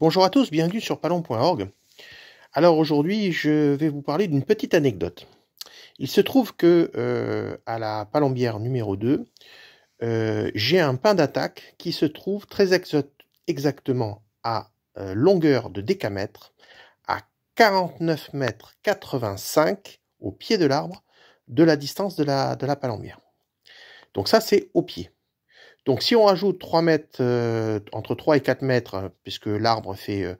Bonjour à tous, bienvenue sur palon.org. Alors aujourd'hui, je vais vous parler d'une petite anecdote. Il se trouve que à la palombière numéro 2, j'ai un pain d'attaque qui se trouve très exactement à longueur de décamètre, à 49 mètres 85 au pied de l'arbre de la distance de la palombière. Donc ça, c'est au pied. Donc si on rajoute 3 mètres, entre 3 et 4 mètres, puisque l'arbre fait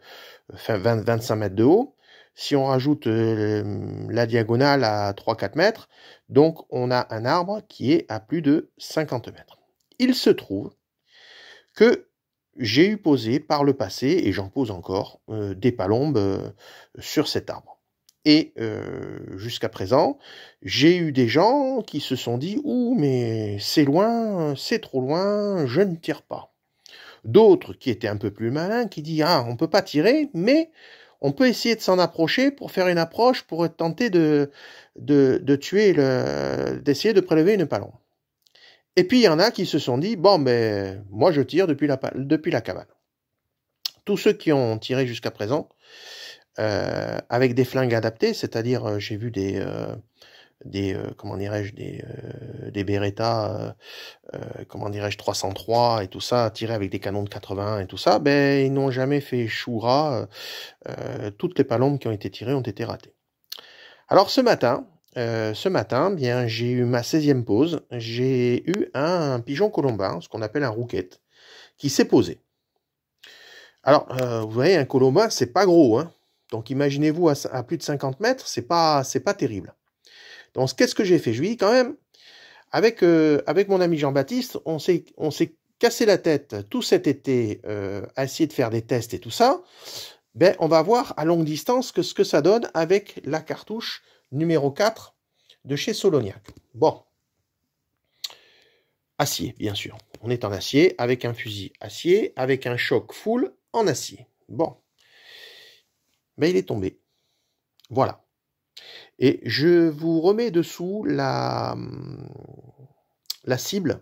25 mètres de haut, si on rajoute la diagonale à 3-4 mètres, donc on a un arbre qui est à plus de 50 mètres. Il se trouve que j'ai eu posé par le passé, et j'en pose encore, des palombes sur cet arbre. Et jusqu'à présent, j'ai eu des gens qui se sont dit « Ouh, mais c'est loin, c'est trop loin, je ne tire pas ». D'autres qui étaient un peu plus malins, qui disent « Ah, on ne peut pas tirer, mais on peut essayer de s'en approcher pour faire une approche, pour tenter de tuer, d'essayer de prélever une palombe ». Et puis il y en a qui se sont dit « Bon, ben, moi je tire depuis la cabane ». Tous ceux qui ont tiré jusqu'à présent, avec des flingues adaptées, c'est-à-dire j'ai vu comment dirais-je, des Beretta, comment dirais-je, 303 et tout ça, tirés avec des canons de 80 et tout ça, ben ils n'ont jamais fait choura. Toutes les palombes qui ont été tirées ont été ratées. Alors ce matin, bien j'ai eu ma 16e pose, j'ai eu un pigeon colombin, ce qu'on appelle un rouquette, qui s'est posé. Alors, vous voyez, un colombin, c'est pas gros, hein. Donc imaginez-vous à plus de 50 mètres, c'est pas terrible. Donc qu'est-ce que j'ai fait? Je lui dis quand même, avec mon ami Jean-Baptiste, on s'est cassé la tête tout cet été à essayer de faire des tests et tout ça. Ben, on va voir à longue distance ce que ça donne avec la cartouche numéro 4 de chez Solognac. Bon. Acier, bien sûr. On est en acier, avec un fusil acier, avec un choc full en acier. Bon. Ben, il est tombé. Voilà. Et je vous remets dessous la cible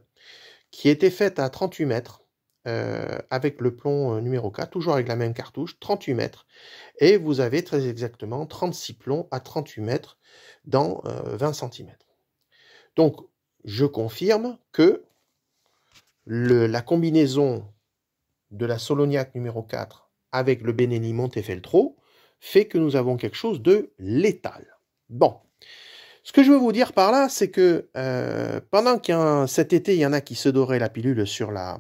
qui était faite à 38 mètres avec le plomb numéro 4, toujours avec la même cartouche, 38 mètres. Et vous avez très exactement 36 plombs à 38 mètres dans 20 cm. Donc, je confirme que la combinaison de la Solognac numéro 4 avec le Benelli Montefeltro fait que nous avons quelque chose de létal. Bon, ce que je veux vous dire par là, c'est que pendant cet été, il y en a qui se doraient la pilule sur la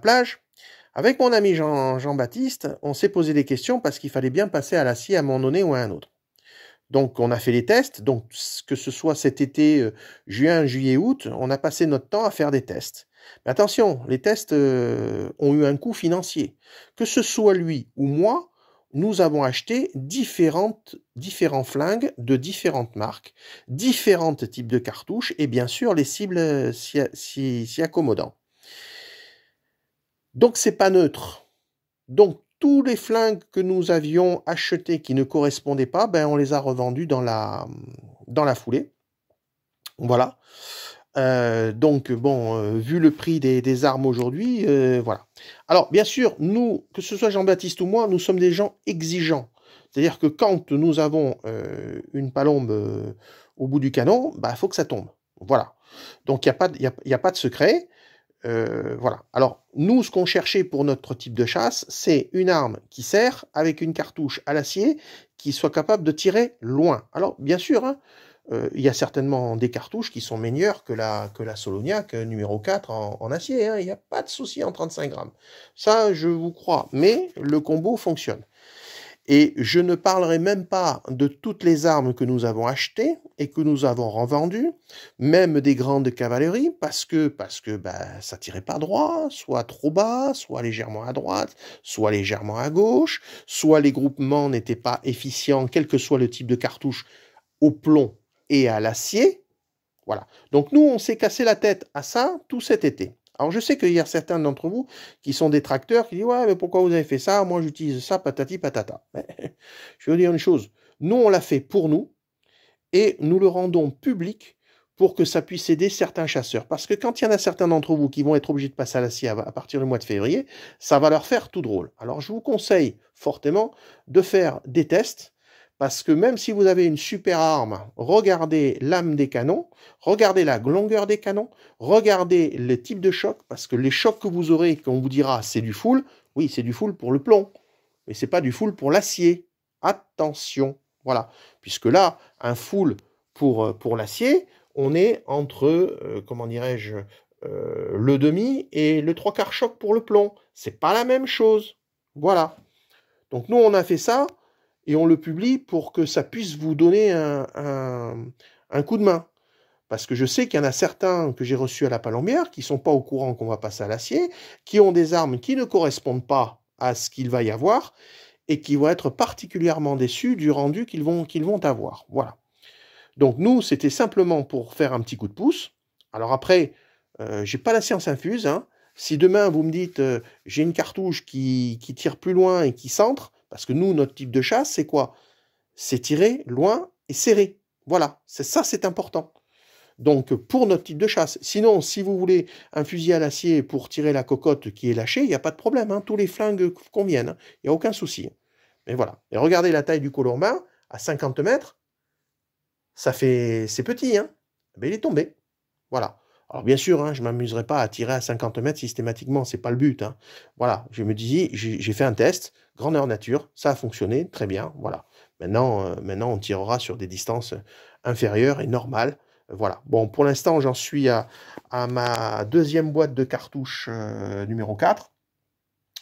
plage, avec mon ami Jean-Baptiste, on s'est posé des questions parce qu'il fallait bien passer à l'acier à un moment donné ou à un autre. Donc on a fait les tests, donc que ce soit cet été, juin, juillet, août, on a passé notre temps à faire des tests. Mais attention, les tests ont eu un coût financier. Que ce soit lui ou moi, nous avons acheté différents flingues de différentes marques, différents types de cartouches et bien sûr les cibles s'y accommodant. Donc c'est pas neutre. Donc tous les flingues que nous avions achetés qui ne correspondaient pas, ben on les a revendus dans la foulée. Voilà. Donc bon, vu le prix des armes aujourd'hui, voilà. Alors bien sûr, nous, que ce soit Jean-Baptiste ou moi, nous sommes des gens exigeants. C'est-à-dire que quand nous avons une palombe au bout du canon, bah faut que ça tombe. Voilà. Donc il n'y a pas de secret. Voilà. Alors, nous, ce qu'on cherchait pour notre type de chasse, c'est une arme qui sert avec une cartouche à l'acier qui soit capable de tirer loin. Alors, bien sûr, hein, il y a certainement des cartouches qui sont meilleures que la Solognac numéro 4 en acier. Hein, il n'y a pas de souci en 35 grammes. Ça, je vous crois. Mais le combo fonctionne. Et je ne parlerai même pas de toutes les armes que nous avons achetées et que nous avons revendues, même des grandes cavaleries, parce que bah, ça tirait pas droit, soit trop bas, soit légèrement à droite, soit légèrement à gauche, soit les groupements n'étaient pas efficients, quel que soit le type de cartouche, au plomb et à l'acier. Voilà. Donc nous, on s'est cassé la tête à ça tout cet été. Alors je sais qu'il y a certains d'entre vous qui sont détracteurs, qui disent « Ouais, mais pourquoi vous avez fait ça? Moi j'utilise ça, patati patata. » Je vais vous dire une chose, nous on l'a fait pour nous, et nous le rendons public pour que ça puisse aider certains chasseurs. Parce que quand il y en a certains d'entre vous qui vont être obligés de passer à l'acier à partir du mois de février, ça va leur faire tout drôle. Alors je vous conseille fortement de faire des tests, parce que même si vous avez une super arme, regardez l'âme des canons, regardez la longueur des canons, regardez les types de chocs, parce que les chocs que vous aurez, qu'on vous dira c'est du full, oui c'est du full pour le plomb, mais c'est pas du full pour l'acier. Attention, voilà. Puisque là, un full pour l'acier, on est entre, comment dirais-je, le demi et le trois quarts choc pour le plomb. C'est pas la même chose. Voilà. Donc nous, on a fait ça et on le publie pour que ça puisse vous donner un coup de main. Parce que je sais qu'il y en a certains que j'ai reçus à la palombière qui ne sont pas au courant qu'on va passer à l'acier, qui ont des armes qui ne correspondent pas à ce qu'il va y avoir et qui vont être particulièrement déçus du rendu qu'ils vont avoir. Voilà. Donc nous, c'était simplement pour faire un petit coup de pouce. Alors après, j'ai pas la science infuse. Hein. Si demain vous me dites j'ai une cartouche qui tire plus loin et qui centre, parce que nous, notre type de chasse, c'est quoi? C'est tirer loin et serré. Voilà, c'est important. Donc pour notre type de chasse. Sinon, si vous voulez un fusil à l'acier pour tirer la cocotte qui est lâchée, il n'y a pas de problème. Hein. Tous les flingues conviennent. Hein. Il n'y a aucun souci. Mais voilà. Et regardez la taille du colombin, à 50 mètres, c'est petit, hein. Mais il est tombé. Voilà. Alors bien sûr, hein, je ne m'amuserai pas à tirer à 50 mètres systématiquement, c'est pas le but. Hein. Voilà, je me dis, j'ai fait un test, grandeur nature, ça a fonctionné, très bien, voilà. Maintenant on tirera sur des distances inférieures et normales. Voilà. Bon, pour l'instant, j'en suis à ma deuxième boîte de cartouches numéro 4.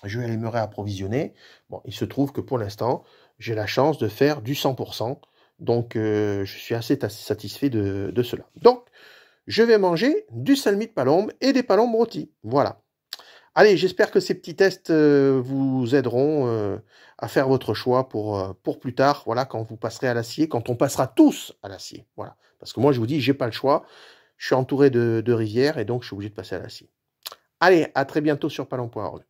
Je vais aller me réapprovisionner. Bon, il se trouve que pour l'instant, j'ai la chance de faire du 100%. Donc, je suis assez satisfait de cela. Donc, je vais manger du salmi de palombe et des palombes rôties. Voilà. Allez, j'espère que ces petits tests vous aideront à faire votre choix pour plus tard, voilà, quand vous passerez à l'acier, quand on passera tous à l'acier. Voilà. Parce que moi, je vous dis, j'ai pas le choix. Je suis entouré de rivières et donc je suis obligé de passer à l'acier. Allez, à très bientôt sur palombe.org.